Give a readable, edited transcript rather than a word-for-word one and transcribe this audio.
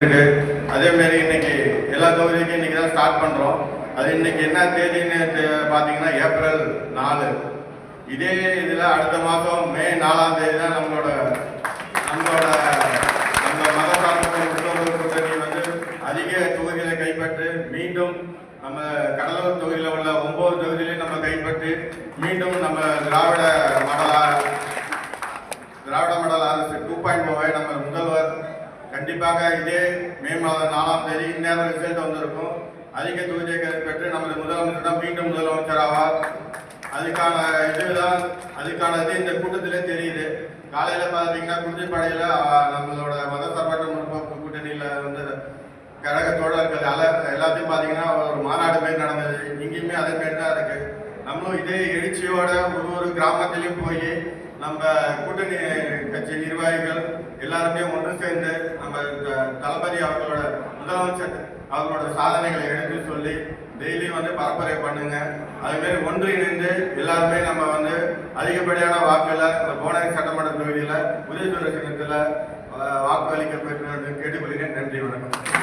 அதே மாதிரி இன்னைக்கு எல்லா தொகுதிக்கும் இன்னைக்கு தான் ஸ்டார்ட் பண்றோம். அது இன்னைக்கு என்ன தேதின்னு பார்த்தீங்கன்னா ஏப்ரல் 4. இதே இதில் அடுத்த மாதம் மே 4ஆம் தேதி தான் நம்மளோட மதசார்பற்ற கூட்டணி வந்து அதிக தொகுதிகளை கைப்பற்றி மீண்டும் நம்ம கடலூர் தொகுதியில் உள்ள 9 தொகுதியிலையும் நம்ம கைப்பற்றி மீண்டும் நம்ம திராவிட மாடல் அரசு 2.0 நம்ம முதல்வர் கண்டிப்பாக இதே மே மாதம் 4ஆம் தேதி இந்நேரம் ரிசல்ட் வந்திருக்கும். அதிக தொகுதியை கைப்பற்றி நமது முதலமைச்சர் தான் மீண்டும் முதலமைச்சர் ஆவார். அதுக்கானது இந்த கூட்டத்திலே தெரியுது. காலையில் பார்த்தீங்கன்னா குறிஞ்சிப்பாடியில் நம்மளோட மதசார்பற்ற முற்போக்கு கூட்டணியில் வந்து கழக தோழர்கள் எல்லாத்தையும் பார்த்தீங்கன்னா ஒரு மாநாடு மாரி நடந்தது. இங்கேயுமே அதே மாரி தான் இருக்கு. நம்மளும் இதே எழுச்சியோட ஒரு கிராமத்திலையும் போய் நம்ம கூட்டணி கட்சி நிர்வாகிகள் எல்லாருமே ஒன்று சேர்ந்து நம்ம தளபதி அவர்களோட முதலமைச்சர் அவர்களோட சாதனைகளை எடுத்து சொல்லி டெய்லியும் வந்து பரப்புரை பண்ணுங்க. அதுமாரி ஒன்றிணைந்து எல்லாருமே நம்ம வந்து அதிகப்படியான வாக்குல இந்த போனாரி சட்டமன்ற தொகுதியில் உதயசூர சின்னத்தில் வாக்கு அளிக்க பெற்று கேட்டுக்கொள்கிறேன். நன்றி, வணக்கம்.